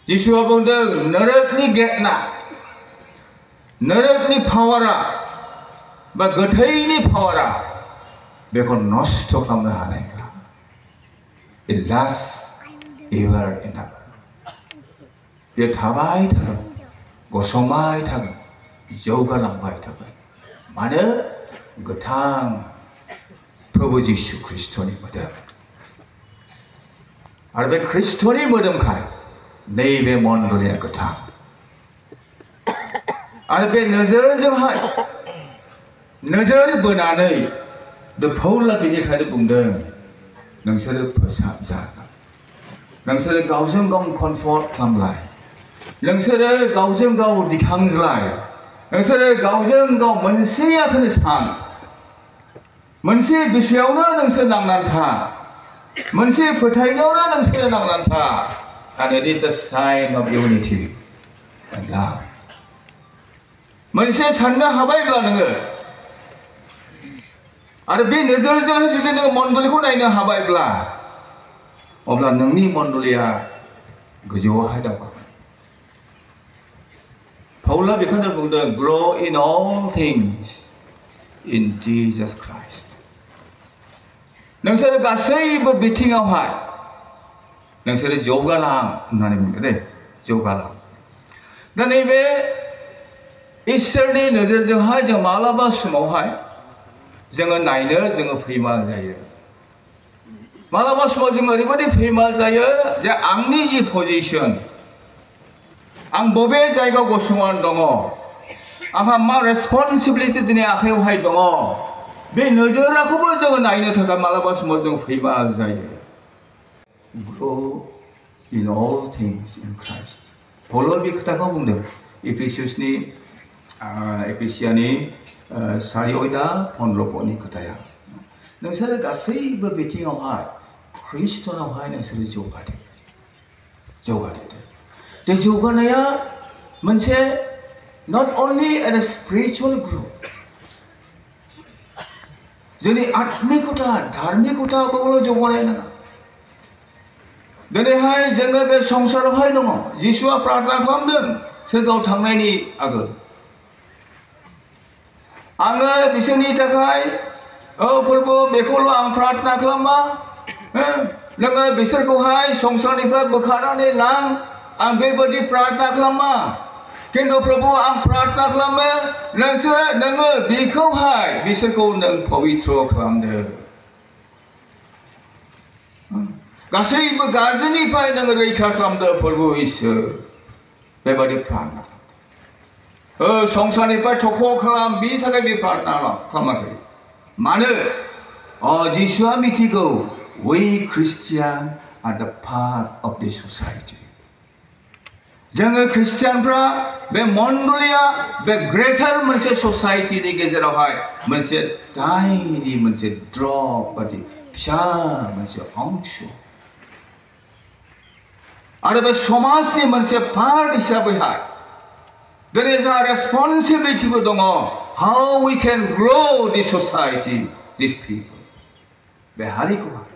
जिसुआ बुंदों नरकनि गेटना नरकनि पावारा बा गोथैनि पावारा बेखौ नष्ट खालामनो हानाय नङा। It lasts ever and ever. बे थाबाय थागोन गसंबाय थागोन जौगालांबाय थागोन मानो गोथां प्रभु जिसु ख्रिस्टनि मोदोम आरो बे ख्रिस्टनि मोदोमखाय नैबे मण्डलिया गोथां आरो बे नोजोरजोंहाय नोजोर बोनानै पौला बेनिखायनो बुंदों नोंसोरो फोसाबजागोन नोंसोरो गावजों गाव कनफर्ट खालामलाय नोंसोरो गावजों गाव दिखांज्लाय नोंसोरो गावजों गाव मोनसे आखोनो सान मोनसे बिषयावनो नोंसोर नांनानै था मोनसे फोथायनायावनो नोंसोरो नांनानै था and it is a sign of unity and love मोनसे साननो हाबायब्ला नोङो आरो बे नोजोरजों जुदि नोङो मण्डलिखौ नायनो हाबायब्ला अब्ला नोंनि मण्डलिया गोजौआवहाय दावगागोन पौला बेखौनो बुंदों grow in all things in Jesus Christ नोंसोरो गासैबो बिथिङावहाय नोंसोरो जौगालां होननानै बुंदों दे जौगालां दा नैबे इसोरनि नोजोरजोंहाय जों माब्लाबा समावहाय जोङो नायनो जोङो फैमाल जायो माब्लाबा समाव जों ओरैबायदि फैमाल जायो जे आंनि जि पजिशन आं बबे जायगायाव गसंनानै दङ आंहा मा रेसपन्सिबिलिटि दिनै आखायावहाय दङ बे नोजोरखौबो जोङो नायनो थाखाय माब्लाबा समाव जों फैमाल जायो grow in all things in Christ पौला बे खोथाखौ बुंदों एफिसियानि 4:15 खोथाया नोंसोरो गासैबो बिथिङावहाय ख्रिस्टनावहाय नोंसोरो जौगादो बे जौगानाया मोनसे not only at a spiritual growth जोंनि आत्मिकता धार्मिकताबो जौगानाय नङा दिनैहाय जोङो बे संसारावहाय दङ जिसुआ प्रार्थना खालामदों सोरगोआव थांनायनि आगोल आङो बिसोरनि थाखाय फोरबो बेखौल' आं प्रार्थना खालामा नोङो बिसोरखौहाय संसारनिफ्राय बोखारनानै लां आं बेबायदि प्रार्थना खालामा किन्तु प्रभु आं प्रार्थना खालामो नोङो बेखौहाय बिसोरखौ नों पवित्र खालामदो गासैबो गाज्रिनिफ्राय नोङो रैखा खालामदो प्रभु इसोर बेबायदि प्रार्थना संसारनिफ्राय थख' खालाम बिनि थाखाय बे प्रार्थना खालामाखै मानो जिसुआ मिथिगौ we Christian are the part of the society जोङो ख्रिस्टियानफ्रा बे मण्डलिया बे ग्रेटार मोनसे ससाइटिनि गेजेरावहाय मोनसे टाइनि मोनसे ड्रप बायदि फिसा मोनसे अंश आरो बे समाजनि मोनसे पार्ट हिसाबैहाय दिनै जोंहा रेसपन्सिबिलिटिबो दङ how we can grow this society these people बे हारिखौहाय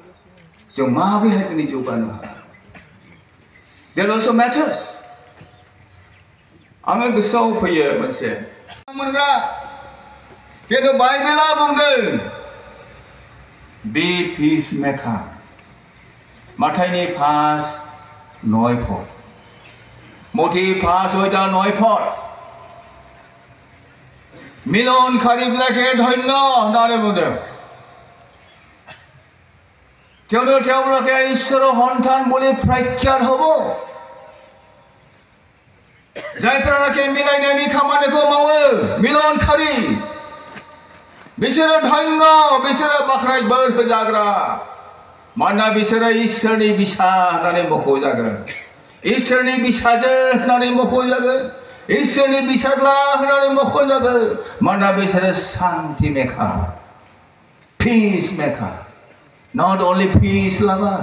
जों माबोरैहाय दिनै जौगानो हागोन that also matters आङो गोसोआव फैयो मोनसे मोनग्रा किन्तु बाइबेला बुंदों बे पिस मेकार माथाइनि 5:9 मथि 5:9 মিলনকারীবিলাকে ধন্য होननानै बुंदों কিয়নো তেওঁলোকে ঈশ্বৰৰ সন্তান বুলি প্ৰখ্যাত হ'ব जायफोरानोखि मिलायनायनि खामानिखौ मावो मिलनकारि बिसोरो धन्य बिसोरो बाख्नाय बोर होजाग्रा मानोना बिसोरो इसोरनि बिसा होननानै मख'जागोन इसोरनि बिसाजो होननानै मख'जागोन इसोरनि बिसाज्ला होननानै मख'जागोन मानोना बिसोरो शान्ति मेकार पिस मेकार not only peace lover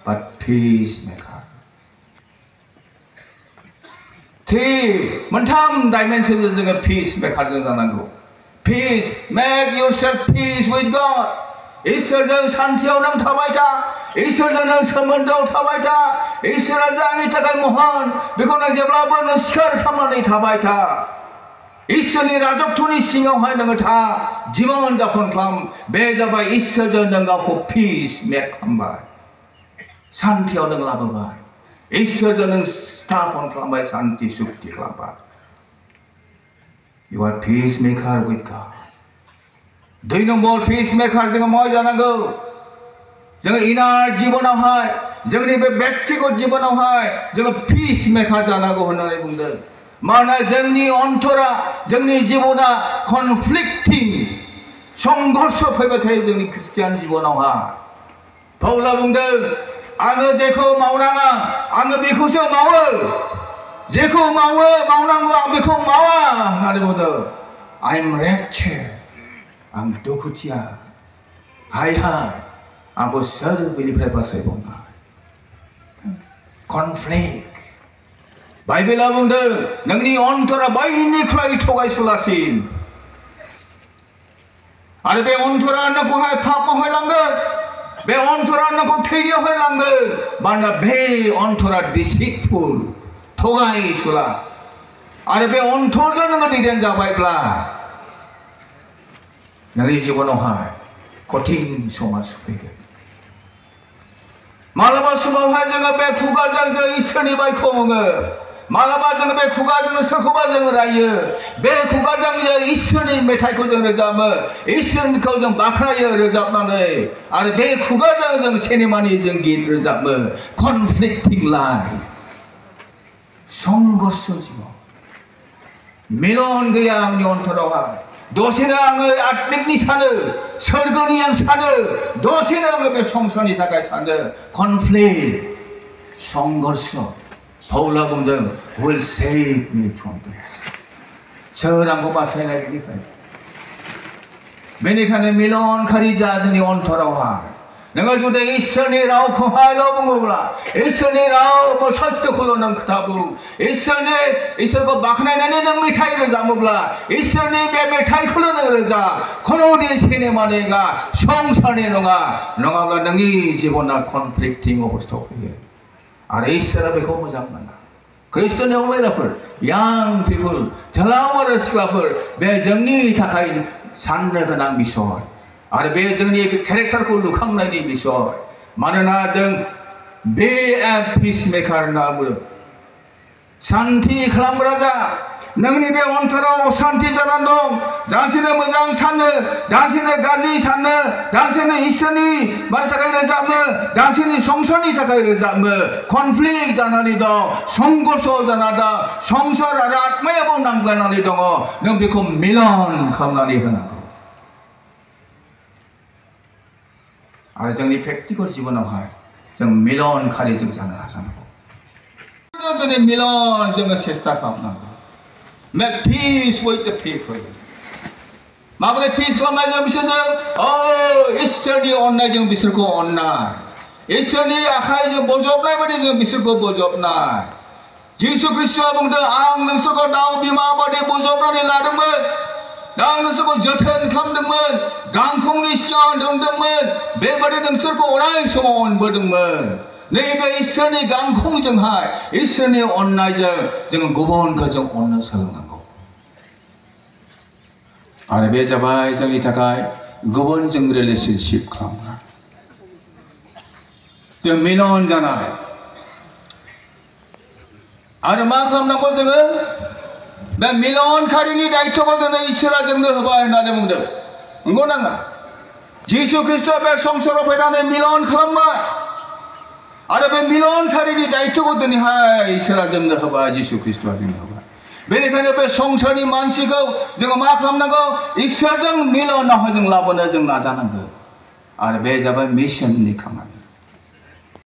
but peace maker मोनथाम डाइमेंशनजों जोङो पीस मेकारजों जानांगौ peace make yourself peace with God इसोरजों शान्तियाव नों थाबाय था इसोरजों नों सोमोन्दोआव थाबाय था इसोरा जायनि थाखाय महान बेखौ नों जेब्लाबो नों सिखार खालामनानै थाबाय था इसोरनि राजत्वनि सिङावहाय नोङो था जीवन जापन खालाम बे जाबाय इसोरजों नों गावखौ पिस मेक खालामबाय शान्तियाव नों लाबोबाय इसोरजों नों स्थापन खालामबाय शान्ति सुक्ति खालामबाय You are peacemaker with God. 2 number peacemaker जोङो मा जानांगौ जोङो इनार जीवनावहाय जोंनि बे व्यक्तिगत जीवनावहाय जोङो peacemaker जानांगौ होननानै बुंदों मानोना जोंनि अन्तरा जोंनि जीवना conflicting संघर्ष फैबाय थायो जोंनि ख्रिस्टियान जीवनावहाय पौला बुंदों आङो जेखौ मावनाङा आङो बेखौसो मावो जेखौ मावनांगौ आं बेखौ मावा होननानै बुंदों I am wretched आं दुखुथिया हाय आंखौ सोर बेनिफ्राय बासायबावनाय कनफ्लिक्ट बाइबेला बुंदों नोंनि अन्तरा बयनिख्रुइ थगायसुलासिन आरो बे अन्तरा नोंखौहाय पापावहाय लांगोन बे अन्तरा नोंखौ थैनायावहाय लांगोन मानोना बे अन्तरा डिसिटफुल थगायसुला आरो बे अन्तरजों नोङो दैदेन जाबायब्ला नोंनि जीवनावहाय कठिन समा सफैगोन मालाबा समावहाय जोङो बे खुगाजों जों इसोरनि बायखौ बुङो मालाबा जोङो बे खुगाजों सोरखौबा जों रायो बे खुगाजों जों इसोरनि मेथाइखौ जों रोजाबो इसोरखौ जों बाख्नायो रोजाबनानै आरो बे खुगाजों जों सिनेमानि जों गीत रोजाबो कनफ्लिक्टिं लाइफ संघर्ष जीवन मिलन गैया आंनि अन्तरावहाय दसेनो आङो आत्मिकनि सानो सोरगोनि आं सानो दसेनो आङो बे संसारनि थाखाय सानो कनफ्लिक्ट संघर्ष पौला बुंदों who will save me from this सोर आंखौ बासायनाय बेनिखायनो मिलनखारि जा जोंनि अन्तरावहाय नोङो जुदि इसोरनि रावखौहायल' बुङोब्ला इसोरनि राव सत्यखौल' नों खोथा बुं इसोरखौ बाख्नायनानै नों मेथाइ रोजाबोब्ला इसोरनि बे मेथाइखौल' नों रोजाब खुनुनि सिनेमानि नङा संसारनि नङा नङाब्ला नोंनि जीबना कनफ्लिक्टिं अबस्थायाव फैयो आरो इसोरा बेखौ मोजां मोना ख्रिस्ट'नि अनलायनायफोर यां पिपल जोलाव आरो सिख्लाफोर बे जोंनि थाखाय साननो गोनां बिसय आरो बे जोंनि केरेक्टारखौ लुखांनायनि बिसय मानोना जों बे पिसमेकार होनना बुङो शान्ति खालामग्रा जा नोंनि बे अन्तराव अशान्ति जानानै दं दासिनो मोजां साननो दासिनो गाज्रि साननो दासिनो इसोरनि मानि थाखाय रोजाबो दासिनो संसारनि थाखाय रोजाबो कनफ्लिक्ट जानानै दं संघर्ष जानानै दं संसार आरो आत्मायाबो नांलायनानै दङ नों बेखौ मिलन खालामनानै होनांगौ आरो जोंनि व्यक्तिगत जीवनावहाय जों मिलनखारि जों जानो नाजानांगौ जोंनि मिलन जोङो सेस्था खालामनांगौ Make peace with the people. माबोरै peace खालामनाय जों बिसोरजों इसोरनि अननायजों बिसोरखौ अननाय इसोरनि आखाइजों बजबनाय बायदि जों बिसोरखौ बजबनाय जिसु ख्रिस्ट'आ बुंदों आं नोंसोरखौ दाउ बिमा बायदि बजबनानै लादोंमोन आं नोंसोरखौ जोथोन खालामदोंमोन गांखंनि सिङाव दोनदोंमोन बेबायदि नोंसोरखौ अराय समाव अनबोदोंमोन नैबे इसोरनि गांखंजोंहाय इसोरनि अननायजों जों गुबुनखौ जों अननो सोलोंनांगौ आरो बे जाबाय जोंनि थाखाय गुबुनजों रिलेशनशिप खालामनाय जों मिलन जानाय आरो मा खालामनांगौ जोङो बे मिलनखारिनि दायित्वखौ दिनै इसोरा जोंनो होबाय होननानै बुंदों नंगौ नाङा जिसु ख्रिस्ट'आ बे संसाराव फैनानै मिलन खालामबाय आरो बे मिलनखारिनि दायित्वखौ दिनैहाय इसोरा जोंनो होबाय जिसु ख्रिस्ट'आ जोंनो होबाय बेनिखायनो बे संसारनि मानसिखौ जोङो मा खालामनांगौ इसोरजों मिलनावहाय जों लाबोनो जों नाजानांगौ आरो बे जाबाय मिशननि खामानि